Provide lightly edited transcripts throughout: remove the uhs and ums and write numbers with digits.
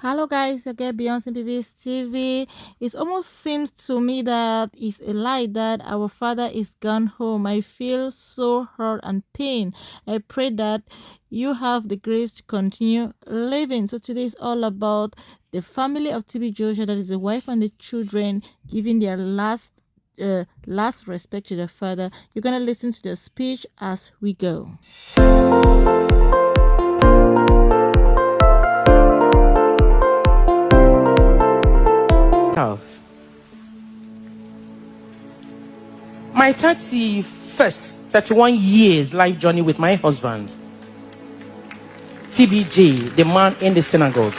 Hello guys, again Beyonce PB's TV. It almost seems to me that it's a lie that our father is gone home. I feel so hurt and pain. I pray that you have the grace to continue living. So today is all about the family of TB Joshua, that is the wife and the children, giving their last respect to their father. You're gonna listen to the speech as we go. My 31 years life journey with my husband, TBJ, the man in the synagogue.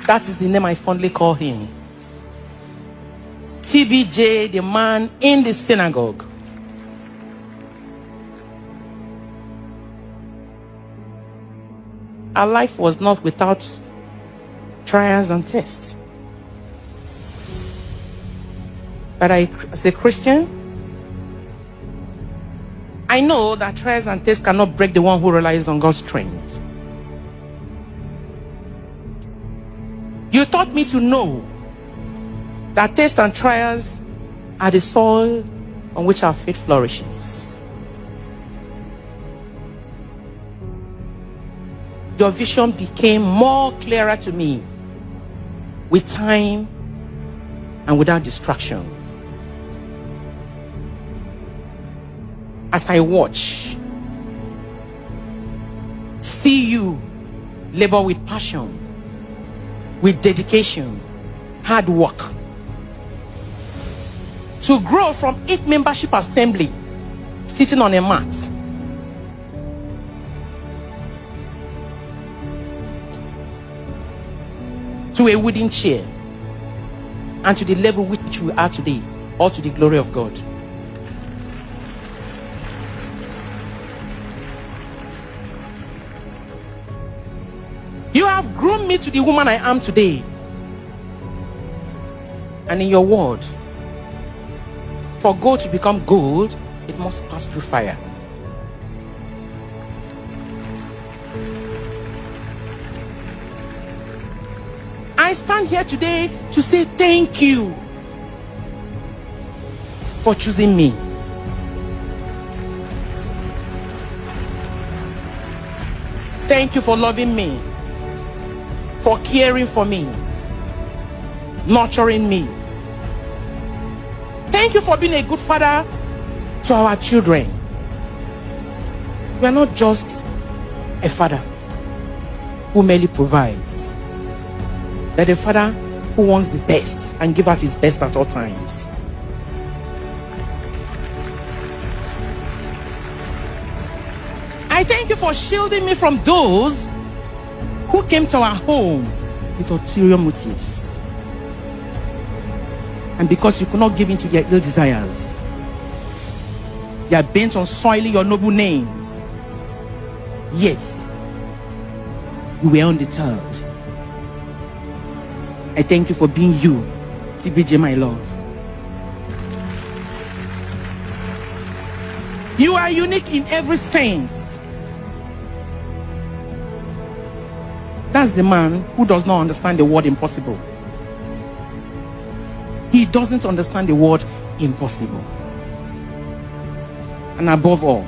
That is the name I fondly call him. TBJ, the man in the synagogue. Our life was not without trials and tests. But as a Christian, I know that trials and tests cannot break the one who relies on God's strength. You taught me to know that tests and trials are the soil on which our faith flourishes. Your vision became more clearer to me with time and without distraction. As I watch, see you labor with passion, with dedication, hard work, to grow from 8 membership assembly, sitting on a mat, to a wooden chair, and to the level which we are today, all to the glory of God. You have groomed me to the woman I am today. And in your word, for gold to become gold, it must pass through fire. I stand here today to say thank you for choosing me. Thank you for loving me, for caring for me, nurturing me. Thank you for being a good father to our children. We are not just a father who merely provides, but a father who wants the best and give out his best at all times. I thank you for shielding me from those who came to our home with ulterior motives. And because you could not give in to their ill desires, they are bent on soiling your noble names. Yet, you were undeterred. I thank you for being you, TBJ, my love. You are unique in every sense. That's the man who does not understand the word impossible. He doesn't understand the word impossible. And above all,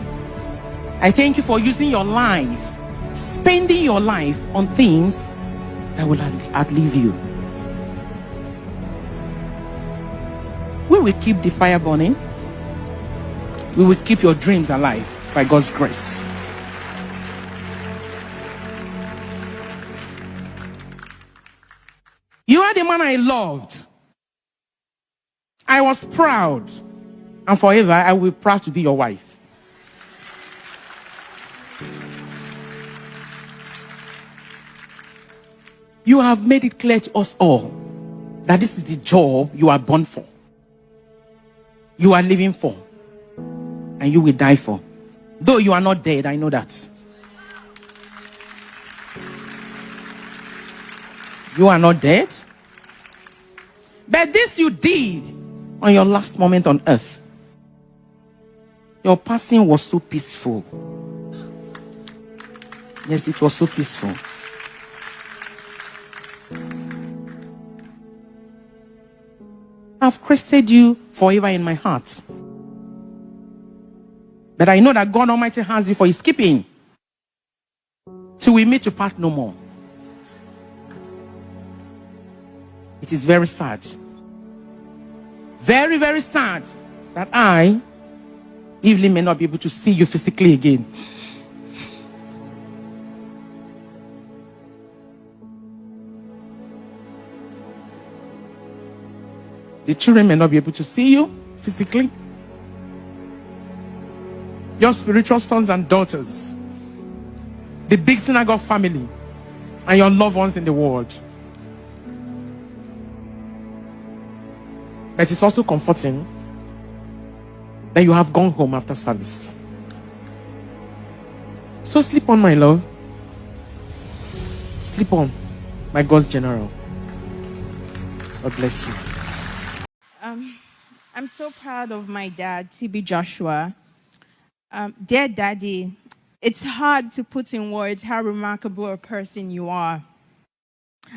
I thank you for using your life, spending your life on things that will outlive you. We will keep the fire burning. We will keep your dreams alive by God's grace. You are the man I loved. I was proud. And forever, I will be proud to be your wife. You have made it clear to us all that this is the job you are born for, you are living for, and you will die for. Though you are not dead, I know that. You are not dead. But this you did on your last moment on earth. Your passing was so peaceful, Yes, it was so peaceful. I've crested you forever in my heart. But I know that God Almighty has you for his keeping. Till we meet to part no more. It is very sad. Very, very sad that I, Evelyn, may not be able to see you physically again. The children may not be able to see you physically. Your spiritual sons and daughters, the big synagogue family, and your loved ones in the world. But it's also comforting that you have gone home after service. So sleep on, my love. Sleep on, my God's general. God bless you. I'm so proud of my dad, TB Joshua. Dear Daddy, it's hard to put in words how remarkable a person you are.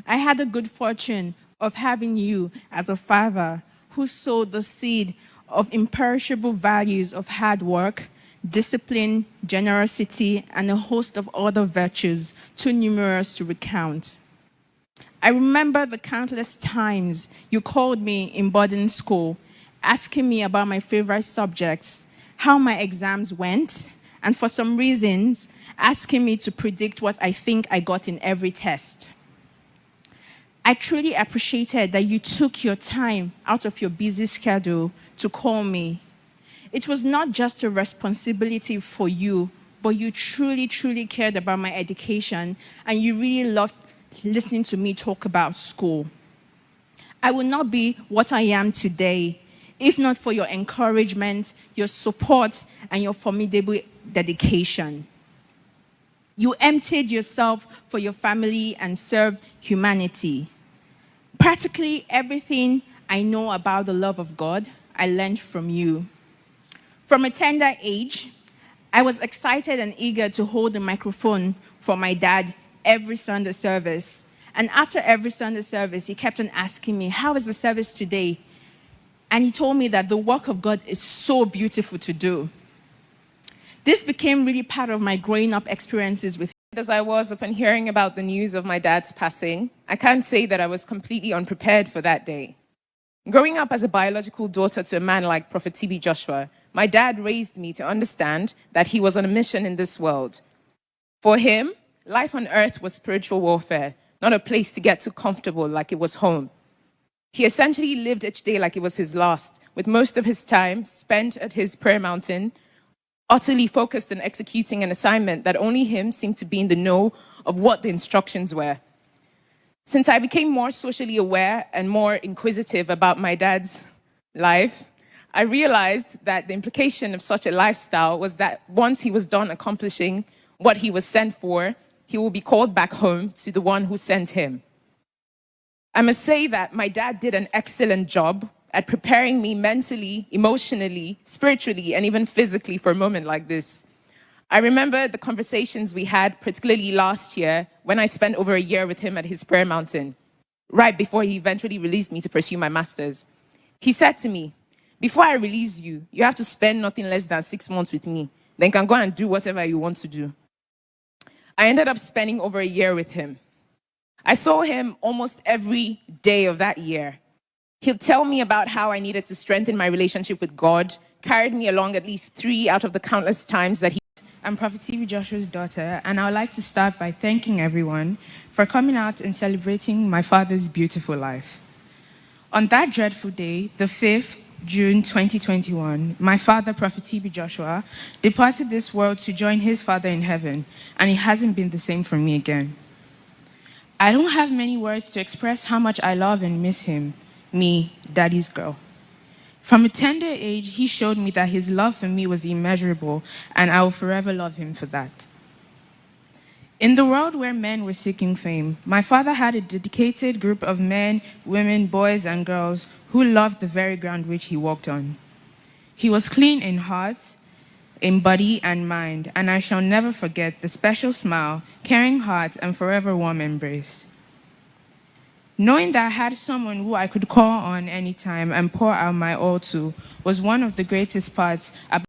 I had the good fortune of having you as a father who sowed the seed of imperishable values of hard work, discipline, generosity, and a host of other virtues too numerous to recount. I remember the countless times you called me in boarding school, asking me about my favorite subjects, how my exams went, and for some reasons, asking me to predict what I think I got in every test. I truly appreciated that you took your time out of your busy schedule to call me. It was not just a responsibility for you, but you truly, truly cared about my education, and you really loved listening to me talk about school. I would not be what I am today if not for your encouragement, your support, and your formidable dedication. You emptied yourself for your family and served humanity. Practically everything I know about the love of God, I learned from you. From a tender age, I was excited and eager to hold the microphone for my dad every Sunday service. And after every Sunday service, he kept on asking me, "How is the service today?" And he told me that the work of God is so beautiful to do. This became really part of my growing up experiences with him. As I was upon hearing about the news of my dad's passing, I can't say that I was completely unprepared for that day. Growing up as a biological daughter to a man like Prophet TB Joshua, my dad raised me to understand that he was on a mission in this world. For him, life on earth was spiritual warfare, not a place to get too comfortable like it was home. He essentially lived each day like it was his last, with most of his time spent at his prayer mountain, utterly focused on executing an assignment that only him seemed to be in the know of what the instructions were. Since I became more socially aware and more inquisitive about my dad's life, I realized that the implication of such a lifestyle was that once he was done accomplishing what he was sent for, he will be called back home to the one who sent him. I must say that my dad did an excellent job at preparing me mentally, emotionally, spiritually, and even physically for a moment like this. I remember the conversations we had, particularly last year, when I spent over a year with him at his prayer mountain, right before he eventually released me to pursue my master's. He said to me, "Before I release you, you have to spend nothing less than 6 months with me. Then you can go and do whatever you want to do." I ended up spending over a year with him. I saw him almost every day of that year. He'll tell me about how I needed to strengthen my relationship with God, carried me along at least 3 out of the countless times that he... I'm Prophet TB Joshua's daughter, and I would like to start by thanking everyone for coming out and celebrating my father's beautiful life. On that dreadful day, the 5th June 2021, my father, Prophet TB Joshua, departed this world to join his father in heaven, and it hasn't been the same for me again. I don't have many words to express how much I love and miss him, me, daddy's girl. From a tender age, he showed me that his love for me was immeasurable, and I will forever love him for that. In the world where men were seeking fame, my father had a dedicated group of men, women, boys, and girls who loved the very ground which he walked on. He was clean in heart, in body and mind, and I shall never forget the special smile, caring heart, and forever warm embrace. Knowing that I had someone who I could call on anytime and pour out my all to was one of the greatest parts about